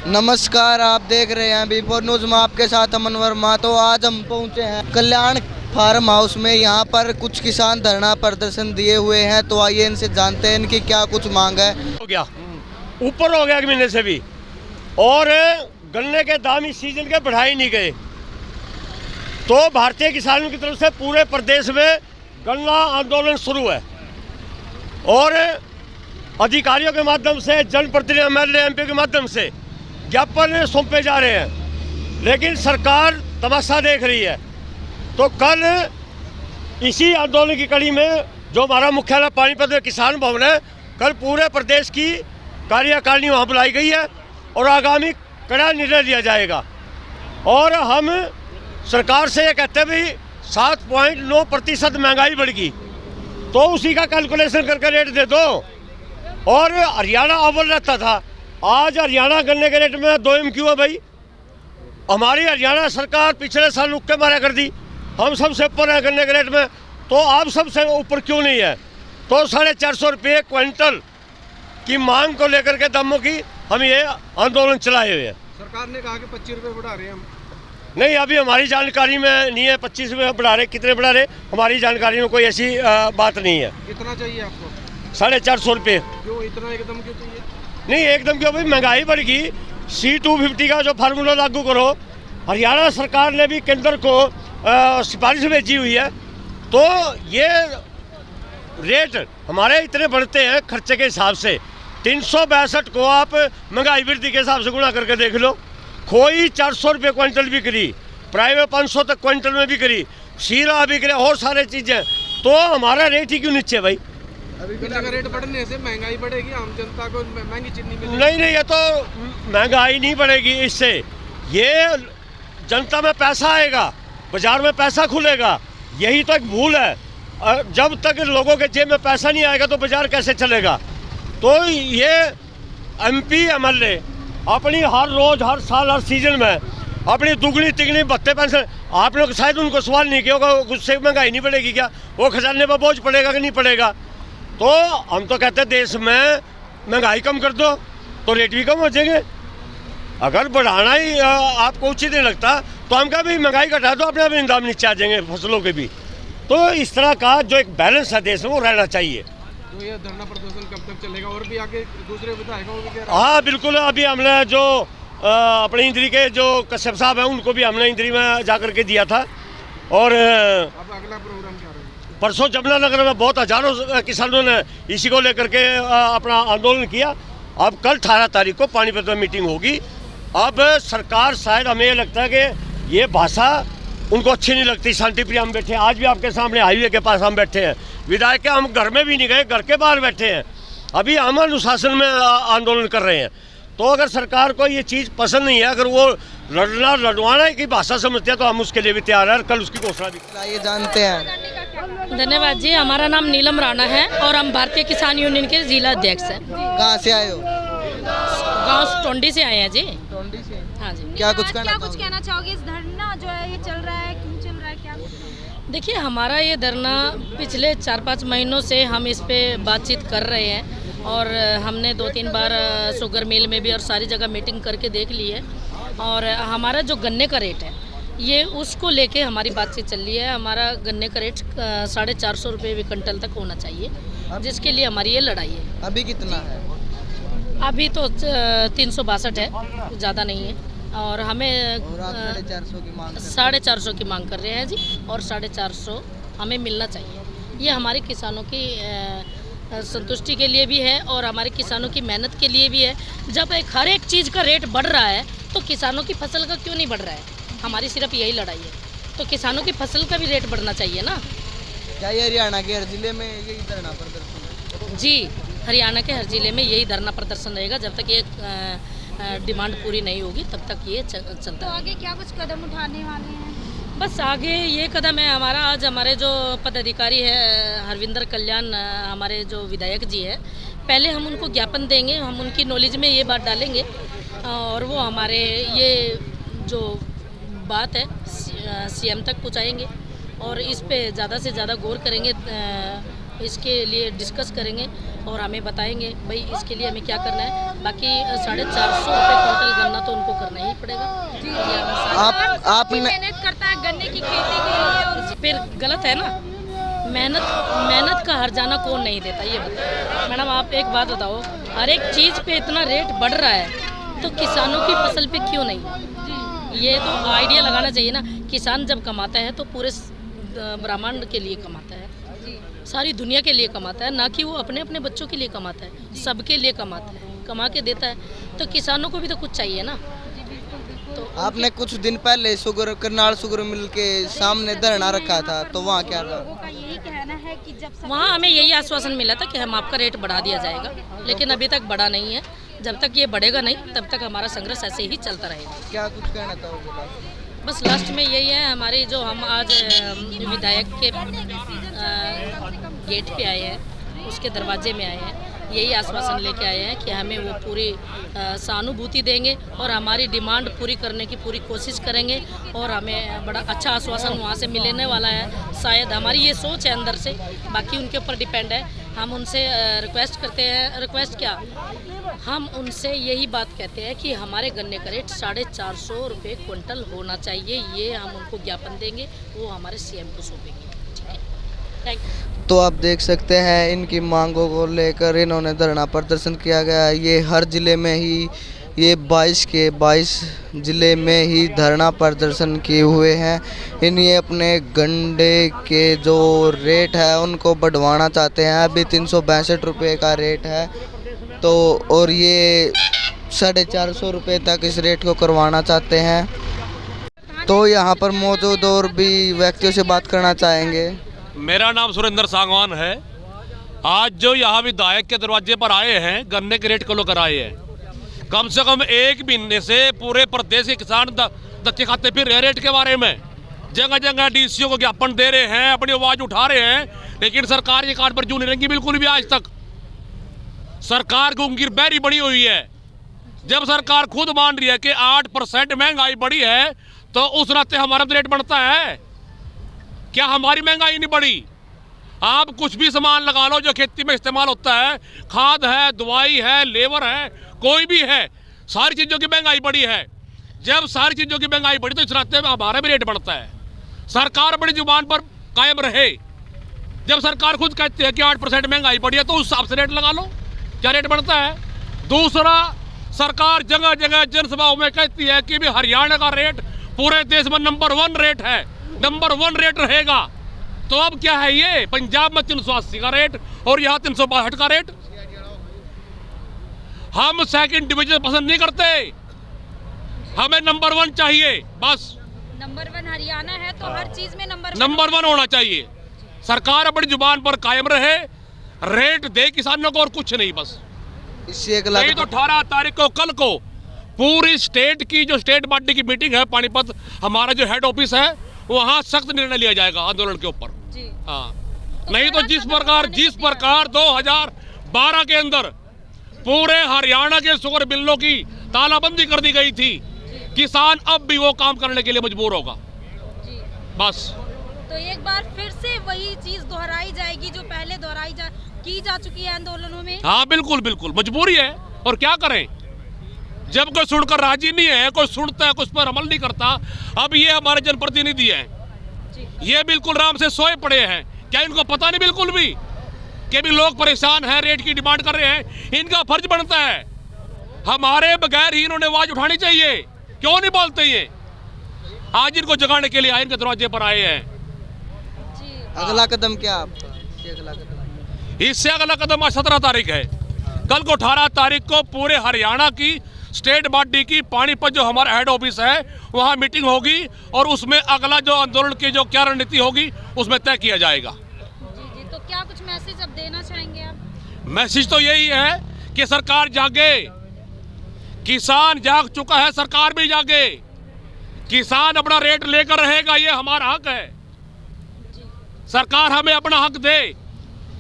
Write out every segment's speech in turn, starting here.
नमस्कार, आप देख रहे हैं B4 न्यूज़ में आपके साथ अमन वर्मा। तो आज हम पहुंचे हैं कल्याण फार्म हाउस में। यहां पर कुछ किसान धरना प्रदर्शन दिए हुए हैं, तो आइए इनसे जानते हैं इनकी क्या कुछ मांग है। हो गया ऊपर हो गया एक महीने से भी, और गन्ने के दाम इस सीजन के बढ़ाए नहीं गए। तो भारतीय किसानों की तरफ से पूरे प्रदेश में गन्ना आंदोलन शुरू है और अधिकारियों के माध्यम से, जनप्रतिनिधि MLA MP के माध्यम से ज्ञापन सौंपे जा रहे हैं, लेकिन सरकार तमाशा देख रही है। तो कल इसी आंदोलन की कड़ी में जो हमारा मुख्यालय पानीपत में किसान भवन है, कल पूरे प्रदेश की कार्यकारिणी वहाँ बुलाई गई है और आगामी कड़ा निर्णय लिया जाएगा। और हम सरकार से ये कहते हैं भाई 7.9% महंगाई बढ़ गई, तो उसी का कैलकुलेशन करके रेट दे दो। और हरियाणा अव्वल रहता था, आज हरियाणा गन्ने के रेट में 2 MQ है भाई। हमारी हरियाणा सरकार पिछले साल रुक के मारा कर दी, हम सबसे ऊपर है गन्ने के रेट में, तो आप सबसे ऊपर क्यों नहीं है? तो 450 रुपये क्विंटल की मांग को लेकर के दामों की हम ये आंदोलन चलाए हुए हैं। सरकार ने कहा कि 25 रुपये बढ़ा रहे हैं हम। नहीं, अभी हमारी जानकारी में नहीं है 25 रुपये बढ़ा रहे, कितने बढ़ा रहे हमारी जानकारी में कोई ऐसी बात नहीं है। कितना चाहिए आपको? 450 रुपये। क्यों इतना एकदम क्यों चाहिए? नहीं, एकदम क्यों भाई, महंगाई बढ़ गई। C250 का जो फार्मूला लागू करो, हरियाणा सरकार ने भी केंद्र को सिफारिश भेजी हुई है। तो ये रेट हमारे इतने बढ़ते हैं खर्चे के हिसाब से। 362 को आप महंगाई वृद्धि के हिसाब से गुणा करके देख लो। खोई 400 रुपये क्विंटल भी करी, प्राइवेट 500 तक क्विंटल में भी करी, शीरा भी करे और सारे चीज़ें। तो हमारा रेट ही क्यों नीचे भाई? अभी का रेट बढ़ने से महंगाई बढ़ेगी, आम जनता को महंगी चीनी मिलेगी। नहीं, ये तो महंगाई नहीं बढ़ेगी इससे, ये जनता में पैसा आएगा, बाजार में पैसा खुलेगा। यही तो एक भूल है। जब तक लोगों के जेब में पैसा नहीं आएगा तो बाजार कैसे चलेगा? तो ये MP MLA अपनी हर रोज, हर साल, हर सीजन में अपनी दुगनी तिगनी भत्ते पेंशन, आप लोग शायद उनको सवाल नहीं किया होगा उससे महंगाई नहीं बढ़ेगी क्या, वो खजाने पर बोझ पड़ेगा कि नहीं पड़ेगा? तो हम तो कहते हैं देश में महंगाई कम कर दो तो रेट भी कम हो जाएंगे। अगर बढ़ाना ही आपको उचित नहीं लगता तो हम कहा भाई महंगाई घटा दो, अपने आप दाम नीचे आ जाएंगे फसलों के भी। तो इस तरह का जो एक बैलेंस है देश में वो रहना चाहिए। तो ये धरना प्रदर्शन कब तक चलेगा? और भी आगे दूसरे विधायकों को भी? हाँ बिल्कुल, अभी हमने जो अपने इंद्री के जो कश्यप साहब हैं उनको भी हमने इंद्री में जा कर के दिया था। और अब अगला प्रोग्राम क्या रहेगा? परसों जमुनानगर में बहुत हजारों किसानों ने इसी को लेकर के अपना आंदोलन किया। अब कल 18 तारीख को पानीपत में मीटिंग होगी। अब सरकार, शायद हमें ये लगता है कि ये भाषा उनको अच्छी नहीं लगती। शांति प्रिय हम बैठे हैं, आज भी आपके सामने हाईवे के पास हम बैठे हैं, विधायक के हम घर में भी नहीं गए, घर के बाहर बैठे हैं, अभी हम अनुशासन में आंदोलन कर रहे हैं। तो अगर सरकार को ये चीज़ पसंद नहीं है, अगर वो लड़वाना की भाषा समझते हैं तो हम उसके लिए भी तैयार हैं। कल उसकी घोषणा भी। आइए जानते हैं। धन्यवाद जी, हमारा नाम नीलम राणा है और हम भारतीय किसान यूनियन के जिला अध्यक्ष हैं। कहाँ से आए हो? गांव टोंडी से आए हैं जी। टोंडी से? हाँ जी। क्या कुछ कहना चाहोगे? इस धरना जो है ये चल रहा है, क्यों चल रहा है, क्या? देखिए, हमारा ये धरना पिछले 4-5 महीनों से हम इस पे बातचीत कर रहे हैं और हमने 2-3 बार शुगर मिल में भी और सारी जगह मीटिंग करके देख ली है। और हमारा जो गन्ने का रेट है ये उसको लेके हमारी बातचीत चल रही है। हमारा गन्ने का रेट 450 रुपये क्विंटल तक होना चाहिए, जिसके लिए हमारी ये लड़ाई है। अभी कितना है? अभी तो 362 है, ज़्यादा नहीं है। और हमें 450 की मांग कर रहे हैं जी, और 450 हमें मिलना चाहिए। ये हमारे किसानों की संतुष्टि के लिए भी है और हमारे किसानों की मेहनत के लिए भी है। जब हर एक चीज़ का रेट बढ़ रहा है तो किसानों की फसल का क्यों नहीं बढ़ रहा है? हमारी सिर्फ यही लड़ाई है, तो किसानों की फसल का भी रेट बढ़ना चाहिए ना। क्या ये हरियाणा के हर जिले में यही धरना प्रदर्शन है? जी, हरियाणा के हर जिले में यही धरना प्रदर्शन रहेगा। जब तक ये डिमांड पूरी नहीं होगी तब तक ये चलता है। तो आगे क्या कुछ कदम उठाने वाले हैं? बस आगे ये कदम है हमारा, आज हमारे जो पदाधिकारी है हरविंदर कल्याण, हमारे जो विधायक जी है, पहले हम उनको ज्ञापन देंगे, हम उनकी नॉलेज में ये बात डालेंगे और वो हमारे ये जो बात है CM तक पहुँचाएँगे और इस पे ज़्यादा से ज़्यादा गौर करेंगे, इसके लिए डिस्कस करेंगे और हमें बताएंगे भाई इसके लिए हमें क्या करना है। बाकी 450 रुपये क्विंटल गन्ना तो उनको करना ही पड़ेगा। आपने मेहनत करता है गन्ने की खेती के लिए और फिर गलत है ना, मेहनत का हर्जाना कौन नहीं देता ये बताओ। मैडम आप एक बात बताओ, हर एक चीज़ पे इतना रेट बढ़ रहा है तो किसानों की फसल पे क्यों नहीं? ये तो आइडिया लगाना चाहिए ना। किसान जब कमाता है तो पूरे ब्रह्मांड के लिए कमाता है, सारी दुनिया के लिए कमाता है, ना कि वो अपने अपने बच्चों के लिए कमाता है, सबके लिए कमाता है, कमा के देता है। तो किसानों को भी तो कुछ चाहिए ना। तो आपने कुछ दिन पहले करनाल शुगर मिल के सामने धरना रखा था, तो वहाँ क्या रहा? लोगों का यही कहना है कि जब वहाँ हमें यही आश्वासन मिला था कि हम आपका रेट बढ़ा दिया जाएगा, लेकिन अभी तक बढ़ा नहीं है। जब तक ये बढ़ेगा नहीं तब तक हमारा संघर्ष ऐसे ही चलता रहेगा। क्या कुछ कहना था? बस लास्ट में यही है हमारी, जो हम आज विधायक के गेट पे आए हैं, उसके दरवाजे में आए हैं, यही आश्वासन लेके आए हैं कि हमें वो पूरी सहानुभूति देंगे और हमारी डिमांड पूरी करने की पूरी कोशिश करेंगे। और हमें बड़ा अच्छा आश्वासन वहाँ से मिलने वाला है। शायद हमारी ये सोच है अंदर से, बाकी उनके ऊपर डिपेंड है। हम उनसे रिक्वेस्ट करते हैं, रिक्वेस्ट क्या, हम उनसे यही बात कहते हैं कि हमारे गन्ने का रेट 450 रुपये क्विंटल होना चाहिए। ये हम उनको ज्ञापन देंगे, वो हमारे सीएम को सौंपेंगे। ठीक है, थैंक यू। तो आप देख सकते हैं इनकी मांगों को लेकर इन्होंने धरना प्रदर्शन किया गया है। ये हर ज़िले में ही, ये 22 के 22 ज़िले में ही धरना प्रदर्शन किए हुए हैं। ये अपने गन्ने के जो रेट है उनको बढ़वाना चाहते हैं। अभी 362 रुपये का रेट है, तो और ये 450 रुपये तक इस रेट को करवाना चाहते हैं। तो यहाँ पर मौजूद और भी व्यक्तियों से बात करना चाहेंगे। मेरा नाम सुरेंद्र सांगवान है। आज जो यहाँ विधायक के दरवाजे पर आए हैं, गन्ने के रेट को लेकर आए हैं। कम से कम 1 महीने से पूरे प्रदेश के किसान धक्के खाते फिर रहे रेट के बारे में। जगह जगह डीसीओ को ज्ञापन दे रहे हैं, अपनी आवाज़ उठा रहे हैं, लेकिन सरकार ये कान पर जू नहीं रंगी बिल्कुल भी। आज तक सरकार गुंगीर बहरी बढ़ी हुई है। जब सरकार खुद मान रही है कि 8% महंगाई बढ़ी है, तो उस नाते हमारा रेट बढ़ता है क्या? हमारी महंगाई नहीं बढ़ी। आप कुछ भी सामान लगा लो जो खेती में इस्तेमाल होता है, खाद है, दवाई है, लेबर है, कोई भी है, सारी चीज़ों की महंगाई बढ़ी है। जब सारी चीज़ों की महंगाई बढ़ी तो इस रास्ते में हमारा भी रेट बढ़ता है। सरकार बड़ी जुबान पर कायम रहे। जब सरकार खुद कहती है कि 8% महंगाई बढ़ी है, तो उस हिसाब से रेट लगा लो, क्या रेट बढ़ता है। दूसरा, सरकार जगह जगह जनसभाओं में कहती है कि भी हरियाणा का रेट पूरे देश में नंबर 1 रेट है, नंबर 1 रेट रहेगा। तो अब क्या है ये? पंजाब में 380 का रेट और यहाँ 362 का रेट। हम सेकंड डिवीजन पसंद नहीं करते, हमें नंबर 1 चाहिए बस। नंबर 1 हरियाणा है तो हर चीज में नंबर 1 होना चाहिए। सरकार अपनी जुबान पर कायम रहे, रेट दे किसानों को और कुछ नहीं बस। इससे नहीं तो 18 तारीख को, कल को पूरी स्टेट की जो स्टेट पार्टी की मीटिंग है पानीपत, हमारा जो हेड ऑफिस है, वहाँ सख्त निर्णय लिया जाएगा आंदोलन के ऊपर। हाँ, नहीं तो जिस प्रकार 2012 के अंदर पूरे हरियाणा के शुगर मिलों की तालाबंदी कर दी गई थी, किसान अब भी वो काम करने के लिए मजबूर होगा बस। तो एक बार फिर से वही चीज दोहराई जाएगी जो पहले की जा चुकी है आंदोलनों में। हाँ बिल्कुल बिल्कुल, मजबूरी है और क्या करें। जब कोई सुनकर राजी नहीं है, कोई सुनता है, कुछ पर अमल नहीं करता। अब ये हमारे जनप्रतिनिधि हैं, ये बिल्कुल राम से सोए पड़े हैं। क्या इनको पता नहीं बिल्कुल भी कि भी लोग परेशान हैं, रेट की डिमांड कर रहे हैं? इनका फर्ज बनता है, हमारे बगैर ही इन्होंने आवाज उठानी चाहिए। क्यों नहीं बोलते ये? आज इनको जगाने के लिए आए, इनके दरवाजे पर आए हैं। अगला कदम क्या आपका? अगला कदम इससे अगला कदम आज 17 तारीख है। कल को 18 तारीख को पूरे हरियाणा की स्टेट बॉडी की पानीपत जो हमारा हेड ऑफिस है, वहाँ मीटिंग होगी और उसमें अगला जो आंदोलन की जो क्या रणनीति होगी उसमें तय किया जाएगा। जी, तो क्या कुछ मैसेज अब देना चाहेंगे आप? मैसेज तो यही है कि सरकार जागे, किसान जाग चुका है, सरकार भी जागे। किसान अपना रेट लेकर रहेगा, ये हमारा हक है। सरकार हमें अपना हक दे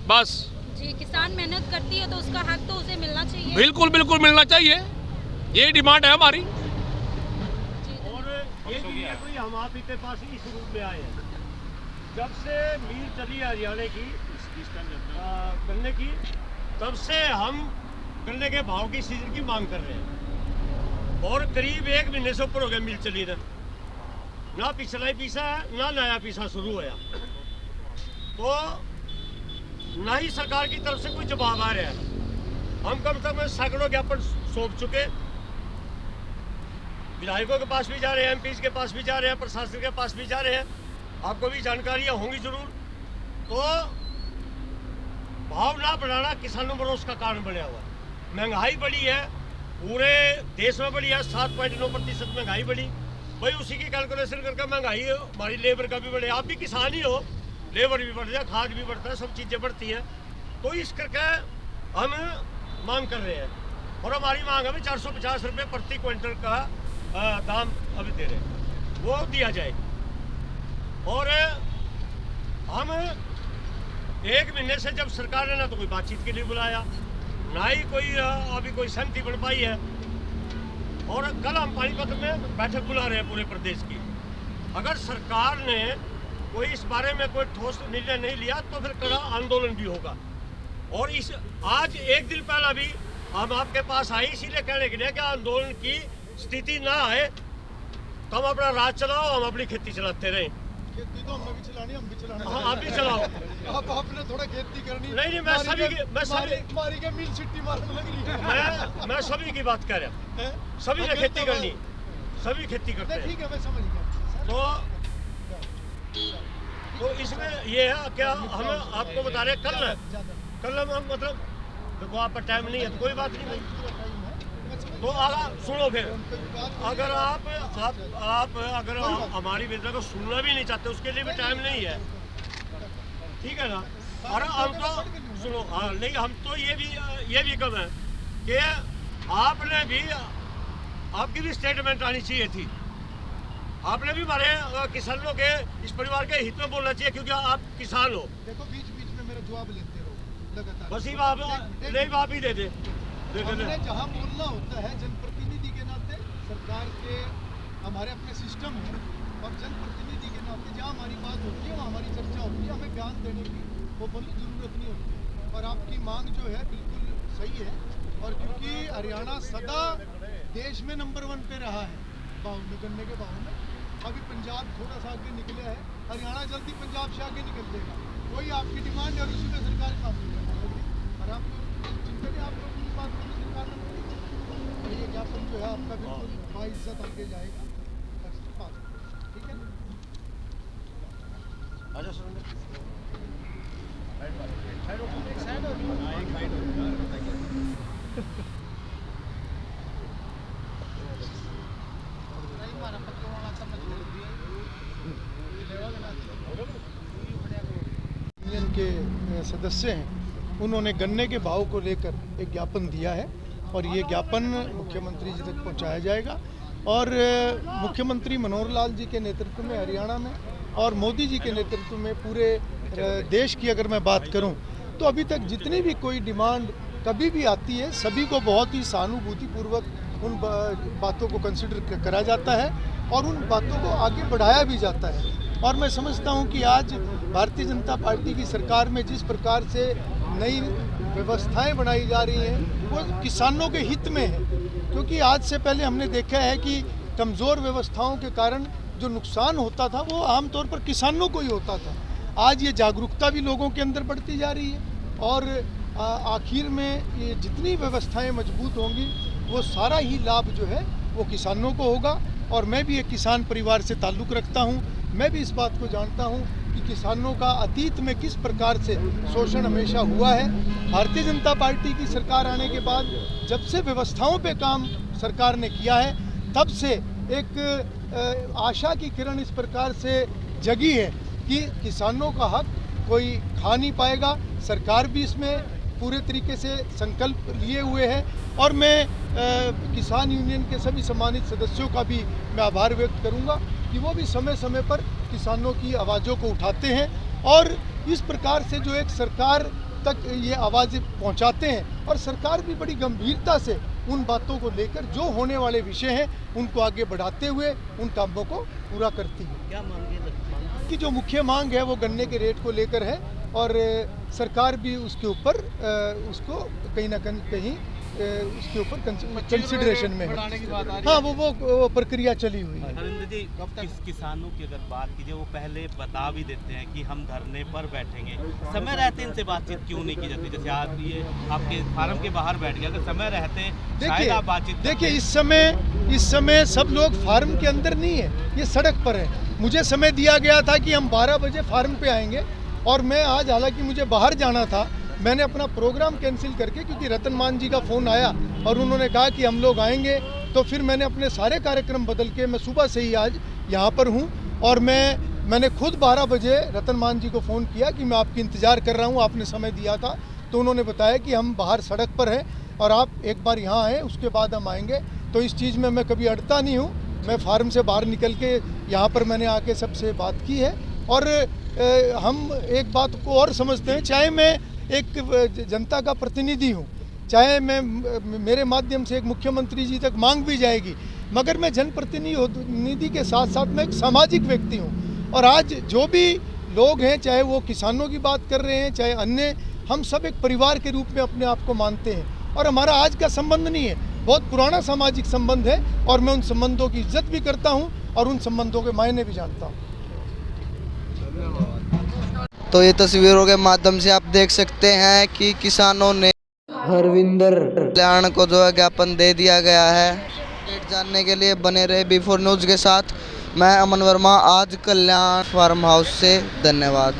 बस। जी, किसान मेहनत करती है तो उसका हक तो उसे मिलना चाहिए। बिल्कुल बिल्कुल मिलना चाहिए, यही डिमांड है हमारी। और ये कोई हम आप के पास इस रूप में आए हैं। जब से मील चली हरियाणा की गन्ने की, तब से हम गन्ने के भाव की सीजन की मांग कर रहे हैं और करीब 1 महीने से ऊपर हो गया मिल चली ना पिछला ही पीसा है ना नया पीसा शुरू होया, तो ना ही सरकार की तरफ से कोई जवाब आ रहा है। हम कम से कम सैकड़ों ज्ञापन सौंप चुके, विधायकों के पास भी जा रहे हैं, एमपीज के पास भी जा रहे हैं, प्रशासन के पास भी जा रहे हैं, आपको भी जानकारियां होंगी जरूर। तो भाव ना बढ़ाना किसानों पर उसका कारण बना हुआ है। महंगाई बढ़ी है, पूरे देश में बढ़ी है, 7.9% महंगाई बढ़ी। भाई उसी की कैलकुलेशन करके महंगाई हमारी लेबर का भी बढ़े, आप भी किसान ही हो, लेबर भी बढ़ जाए, खाद भी बढ़ता है, सब चीज़ें बढ़ती हैं। तो इस करके हम मांग कर रहे हैं और हमारी मांग है 450 रुपये प्रति क्विंटल का दाम अभी दे रहे हैं, वो दिया जाए। और हम 1 महीने से जब सरकार ने ना तो कोई बातचीत के लिए बुलाया, ना ही कोई अभी कोई सहमति बन पाई है। और कल हम पानीपत में बैठक बुला रहे हैं पूरे प्रदेश की। अगर सरकार ने कोई इस बारे में कोई ठोस निर्णय नहीं लिया तो फिर कड़ा आंदोलन भी होगा। और इस आज 1 दिन पहला भी हम आपके पास आए इसीलिए कहने के लिए कि आंदोलन की स्थिति ना आए, तो हम अपना राज चलाओ, हम अपनी खेती चलाते रहें। खेती तो हमें भी चलानी, हम भी चलाना। हाँ, आप भी चलाओ। आप आपने थोड़ा खेती करनी। नहीं, मैं सभी मारी के मिल सिट्टी मारने लग रही है। मैं सभी की बात कर रहा हूँ, सभी ने खेती करनी, सभी खेती करते हैं। ठीक है, मैं समझ गया। तो इसमें ये है क्या हम आपको बता रहे हैं, कल हम मतलब देखो आप पर टाइम नहीं है तो कोई बात नहीं भाई। तो सुनो, फिर अगर आप अगर हमारी वेदना को सुनना भी नहीं चाहते उसके लिए भी टाइम नहीं है, ठीक है ना। और हम तो सुनो, नहीं हम तो ये भी कम है कि आपने भी, आपकी भी स्टेटमेंट आनी चाहिए थी। आपने भी हमारे किसानों के इस परिवार के हित में बोलना चाहिए, क्योंकि आप किसान हो। देखो बीच बीच में मेरा जवाब लेते रहो लगातार, बस आप ही दे दे। हमने जहाँ बोलना होता है जनप्रतिनिधि के नाते, सरकार के हमारे अपने सिस्टम है, और जनप्रतिनिधि के नाते जहाँ हमारी बात होती है, वहाँ हमारी चर्चा होती है, हमें बयान देने की वो बोली जरूरत नहीं होती। और आपकी मांग जो है बिल्कुल सही है, और क्योंकि हरियाणा सदा देश में नंबर 1 पे रहा है भाव में, गन्ने के भाव में। अभी पंजाब थोड़ा सा आगे निकला है, हरियाणा जल्दी पंजाब से आगे निकल देगा। वही आपकी डिमांड है और उसी में सरकार काम करेगी। और आप चिंता नहीं, आप लोग बात करें सरकार में, ये ज्ञापन जो है आपका बिल्कुल बाइज्जत आगे जाएगा, ठीक है। यूनियन के सदस्य हैं, उन्होंने गन्ने के भाव को लेकर एक ज्ञापन दिया है और ये ज्ञापन मुख्यमंत्री जी तक पहुंचाया जाएगा। और मुख्यमंत्री मनोहर लाल जी के नेतृत्व में हरियाणा में और मोदी जी के नेतृत्व में पूरे देश की अगर मैं बात करूं तो अभी तक जितनी भी कोई डिमांड कभी भी आती है, सभी को बहुत ही सहानुभूतिपूर्वक उन बातों को कंसिडर करा जाता है और उन बातों को आगे बढ़ाया भी जाता है। और मैं समझता हूं कि आज भारतीय जनता पार्टी की सरकार में जिस प्रकार से नई व्यवस्थाएं बनाई जा रही हैं वो किसानों के हित में है, क्योंकि आज से पहले हमने देखा है कि कमज़ोर व्यवस्थाओं के कारण जो नुकसान होता था वो आमतौर पर किसानों को ही होता था। आज ये जागरूकता भी लोगों के अंदर बढ़ती जा रही है और आखिर में ये जितनी व्यवस्थाएं मजबूत होंगी वो सारा ही लाभ जो है वो किसानों को होगा। और मैं भी एक किसान परिवार से ताल्लुक़ रखता हूँ, मैं भी इस बात को जानता हूँ कि किसानों का अतीत में किस प्रकार से शोषण हमेशा हुआ है। भारतीय जनता पार्टी की सरकार आने के बाद जब से व्यवस्थाओं पे काम सरकार ने किया है तब से एक आशा की किरण इस प्रकार से जगी है कि किसानों का हक कोई खा नहीं पाएगा। सरकार भी इसमें पूरे तरीके से संकल्प लिए हुए है और मैं किसान यूनियन के सभी सम्मानित सदस्यों का भी मैं आभार व्यक्त करूंगा कि वो भी समय समय पर किसानों की आवाज़ों को उठाते हैं और इस प्रकार से जो एक सरकार तक ये आवाज़ें पहुंचाते हैं और सरकार भी बड़ी गंभीरता से उन बातों को लेकर जो होने वाले विषय हैं उनको आगे बढ़ाते हुए उन कामों को पूरा करती है। क्या मांग की जो मुख्य मांग है वो गन्ने के रेट को लेकर है और सरकार भी उसके ऊपर उसको कहीं ना कहीं उसके ऊपर कंसिडरेशन में है। हाँ, वो प्रक्रिया चली हुई है। हरिंदर जी, किसानों की अगर बात कीजिए, वो पहले बता भी देते हैं कि हम धरने पर बैठेंगे, समय रहते इनसे बातचीत क्यों नहीं की जाती? जैसे आज ये आपके फार्म के बाहर बैठ गया, अगर समय रहते शायद आप बातचीत। देखिए, इस समय सब लोग फार्म के अंदर नहीं है, ये सड़क पर है। मुझे समय दिया गया था कि हम 12 बजे फार्म पे आएंगे, और मैं आज, हालांकि मुझे बाहर जाना था, मैंने अपना प्रोग्राम कैंसिल करके, क्योंकि रतन मान जी का फ़ोन आया और उन्होंने कहा कि हम लोग आएंगे, तो फिर मैंने अपने सारे कार्यक्रम बदल के मैं सुबह से ही आज यहाँ पर हूँ। और मैंने खुद 12 बजे रतन मान जी को फ़ोन किया कि मैं आपकी इंतज़ार कर रहा हूँ, आपने समय दिया था। तो उन्होंने बताया कि हम बाहर सड़क पर हैं और आप एक बार यहाँ आएँ, उसके बाद हम आएँगे। तो इस चीज़ में मैं कभी अड़ता नहीं हूँ। मैं फार्म से बाहर निकल के यहाँ पर मैंने आके सबसे बात की है। और हम एक बात को और समझते हैं, चाहे मैं एक जनता का प्रतिनिधि हूँ, चाहे मेरे माध्यम से एक मुख्यमंत्री जी तक मांग भी जाएगी, मगर मैं जनप्रतिनिधि के साथ साथ मैं एक सामाजिक व्यक्ति हूँ। और आज जो भी लोग हैं, चाहे वो किसानों की बात कर रहे हैं, चाहे अन्य, हम सब एक परिवार के रूप में अपने आप को मानते हैं। और हमारा आज का संबंध नहीं है, बहुत पुराना सामाजिक संबंध है, और मैं उन संबंधों की इज्जत भी करता हूँ और उन संबंधों के मायने भी जानता हूँ। तो ये तस्वीरों के माध्यम से आप देख सकते हैं कि किसानों ने हरविंदर कल्याण को जो है ज्ञापन दे दिया गया है। अपडेट जानने के लिए बने रहे B4 न्यूज़ के साथ। मैं अमन वर्मा, आज कल्याण फार्म हाउस से। धन्यवाद।